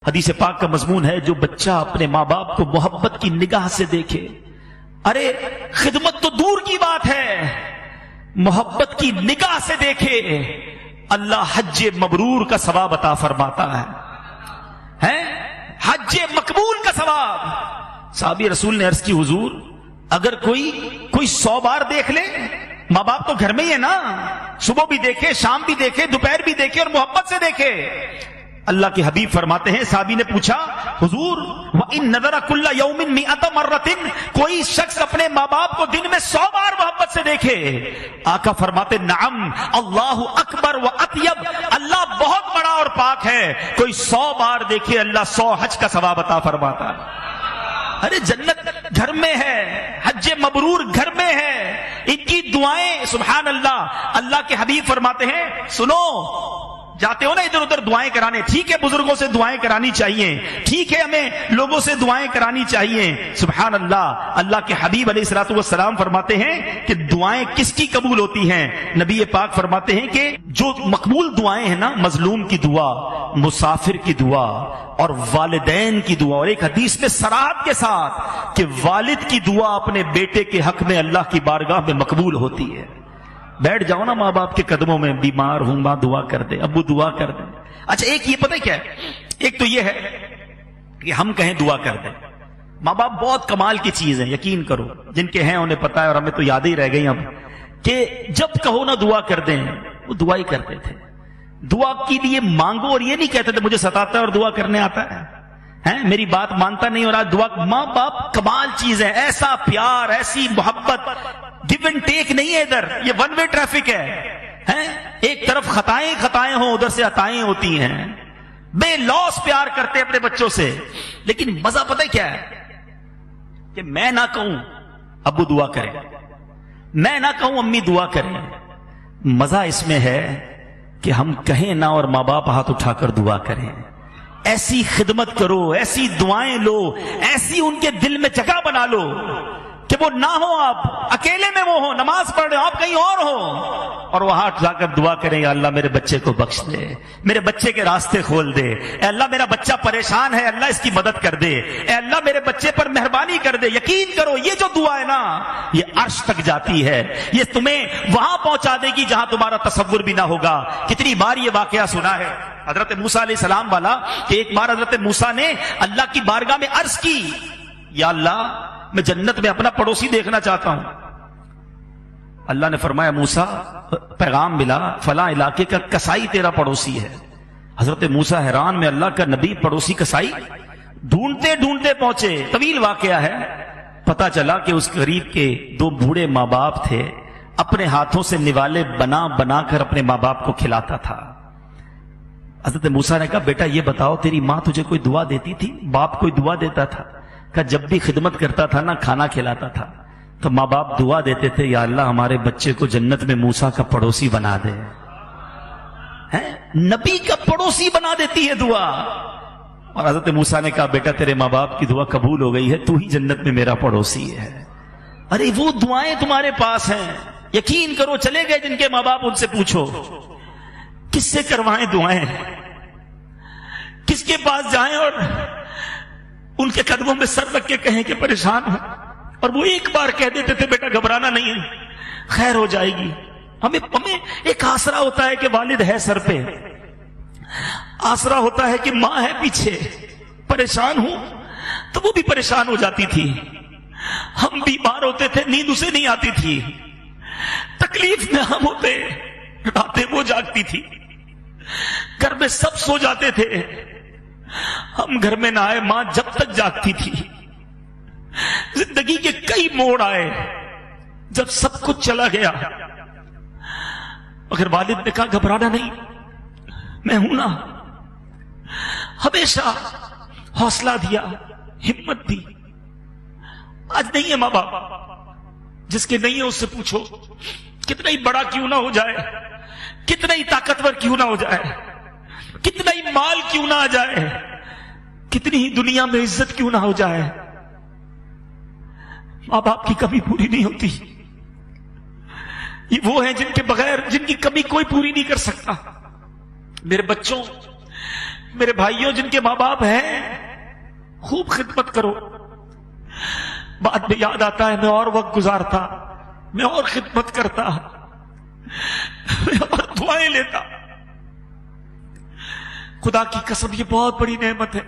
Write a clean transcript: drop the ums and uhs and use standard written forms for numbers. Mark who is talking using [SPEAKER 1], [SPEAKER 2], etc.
[SPEAKER 1] حدیث پاک کا مضمون ہے جو بچہ اپنے ماں باپ کو محبت کی نگاہ سے دیکھے، ارے خدمت تو دور کی بات ہے، محبت کی نگاہ سے دیکھے، اللہ حج مبرور کا ثواب عطا فرماتا ہے، حج مقبول کا ثواب۔ صحابی رسول نے عرض کی حضور اگر کوئی 100 بار دیکھ لے، ماں باپ تو گھر میں ہی ہے نا، صبح بھی دیکھے، شام بھی دیکھے، دوپہر بھی دیکھے اور محبت سے دیکھے۔ اللہ کے حبیب فرماتے ہیں، صحابی نے پوچھا حضور وَإِن نَظَرَ كُلَّ يَوْمٍ مِئَةَ مَرَّةٍ، کوئی شخص اپنے ماں باپ کو دن میں 100 بار محبت سے دیکھے؟ آقا فرماتے نعم اللہ اکبر و اطیب، اللہ بہت بڑا اور پاک ہے، کوئی 100 بار دیکھے اللہ 100 حج کا ثواب عطا فرماتا ہے۔ ارے جنت گھر میں ہے، حج مبرور گھر میں ہے، ان کی دعائیں سبحان اللہ۔ اللہ کے حبیب فرماتے ہیں سنو، جاتے ہو نا ادھر ادھر دعائیں کرانے، ٹھیک ہے بزرگوں سے دعائیں کرانی چاہیے، ٹھیک ہے ہمیں لوگوں سے دعائیں کرانی چاہیے، سبحان اللہ۔ اللہ کے حبیب علیہ الصلوۃ والسلام فرماتے ہیں کہ دعائیں کس کی قبول ہوتی ہیں؟ نبی پاک فرماتے ہیں کہ جو مقبول دعائیں ہیں نا، مظلوم کی دعا، مسافر کی دعا اور والدین کی دعا، اور ایک حدیث میں صراحت کے ساتھ کہ والد کی دعا اپنے بیٹے کے حق میں اللہ کی بارگاہ میں مقبول ہوتی ہے۔ بیٹھ جاؤ نا ماں باپ کے قدموں میں، بیمار ہوں ماں دعا کر دے، ابو دعا کر دے۔ اچھا ایک یہ پتہ کیا ہے، ایک تو یہ ہے کہ ہم کہیں دعا کر دیں، ماں باپ بہت کمال کی چیز ہے، یقین کرو جن کے ہیں انہیں پتہ ہے، اور ہمیں تو یاد ہی رہ گئی اب کہ جب کہو نا دعا کر دیں، وہ دعا ہی کرتے تھے۔ دعا کے لیے مانگو اور یہ نہیں کہتے تھے مجھے ستاتا ہے اور دعا کرنے آتا ہے، میری بات مانتا نہیں، اور آج دعا۔ ماں باپ کمال چیز ہے، ایسا پیار، ایسی محبت، گیو اینڈ ٹیک نہیں ہے ادھر، یہ ون وے ٹریفک ہے، ایک طرف خطائیں ہوں، ادھر سے عطائیں ہوتی ہیں، بے لوث پیار کرتے اپنے بچوں سے۔ لیکن مزہ پتہ کیا ہے کہ میں نہ کہوں ابو دعا کریں، میں نہ کہوں امی دعا کریں، مزہ اس میں ہے کہ ہم کہیں نہ اور ماں باپ ہاتھ اٹھا کر دعا کریں۔ ایسی خدمت کرو، ایسی دعائیں لو، ایسی ان کے دل میں جگہ بنا لو کہ وہ نہ ہو، آپ اکیلے میں وہ ہو، نماز پڑھ رہے ہو، آپ کہیں اور ہو، اور وہ ہاتھ اٹھا کر دعا کریں یا اللہ میرے بچے کو بخش دے، میرے بچے کے راستے کھول دے، اے اللہ میرا بچہ پریشان ہے، اللہ اس کی مدد کر دے، اے اللہ میرے بچے پر مہربانی کر دے۔ یقین کرو یہ جو دعا ہے نا، یہ عرش تک جاتی ہے، یہ تمہیں وہاں پہنچا دے گی جہاں تمہارا تصور بھی نہ ہوگا۔ کتنی بار یہ واقعہ سنا ہے حضرت موسیٰ علیہ السلام والا کہ ایک بار حضرت موسیٰ نے اللہ کی بارگاہ میں عرض کی یا اللہ میں جنت میں اپنا پڑوسی دیکھنا چاہتا ہوں۔ اللہ نے فرمایا موسیٰ پیغام ملا فلاں علاقے کا کسائی تیرا پڑوسی ہے۔ حضرت موسیٰ حیران میں، اللہ کا نبی پڑوسی کسائی؟ ڈھونڈتے ڈھونڈتے پہنچے، طویل واقعہ ہے، پتا چلا کہ اس غریب کے 2 بوڑھے ماں باپ تھے، اپنے ہاتھوں سے نوالے بنا بنا کر اپنے ماں باپ کو کھلاتا تھا۔ حضرت موسیٰ نے کہا بیٹا یہ بتاؤ تیری ماں تجھے کوئی دعا دیتی تھی؟ باپ کوئی دعا دیتا تھا؟ کہ جب بھی خدمت کرتا تھا نا، کھانا کھلاتا تھا تو ماں باپ دعا دیتے تھے یا اللہ ہمارے بچے کو جنت میں موسیٰ کا پڑوسی بنا دے۔ نبی کا پڑوسی بنا دیتی ہے دعا۔ اور حضرت موسیٰ نے کہا بیٹا تیرے ماں باپ کی دعا قبول ہو گئی ہے، تو ہی جنت میں میرا پڑوسی ہے۔ ارے وہ دعائیں تمہارے پاس ہیں، یقین کرو چلے گئے جن کے ماں باپ ان سے پوچھو کس سے کروائیں دعائیں، کس کے پاس جائیں اور ان کے قدموں میں سر رکھ کے کہیں کہ پریشان ہوں، اور وہ ایک بار کہہ دیتے تھے بیٹا گھبرانا نہیں ہے، خیر ہو جائے گی۔ ہمیں ایک آسرا ہوتا ہے کہ والد ہے سر پہ، آسرا ہوتا ہے کہ ماں ہے پیچھے، پریشان ہوں تو وہ بھی پریشان ہو جاتی تھی، ہم بیمار ہوتے تھے نیند اسے نہیں آتی تھی، تکلیف میں ہم ہوتے راتیں وہ جاگتی تھی، گھر میں سب سو جاتے تھے، ہم گھر میں نہ آئے ماں جب تک جاگتی تھی۔ زندگی کے کئی موڑ آئے جب سب کچھ چلا گیا، مگر والد نے کہا گھبرانا نہیں، میں ہوں نا، ہمیشہ حوصلہ دیا، ہمت دی۔ آج نہیں ہے ماں باپ، جس کے نہیں ہے اس سے پوچھو، کتنا ہی بڑا کیوں نہ ہو جائے، کتنا ہی طاقتور کیوں نہ ہو جائے، کتنا ہی مال کیوں نہ آ جائے، کتنی ہی دنیا میں عزت کیوں نہ ہو جائے، ماں باپ کی کمی پوری نہیں ہوتی۔ یہ وہ ہیں جن کے بغیر، جن کی کمی کوئی پوری نہیں کر سکتا۔ میرے بچوں، میرے بھائیوں جن کے ماں باپ ہیں خوب خدمت کرو. بعد میں یاد آتا ہے میں اور وقت گزارتا, میں اور خدمت کرتا, میں اور دعائیں لیتا. خدا کی قسم یہ بہت بڑی نعمت ہے.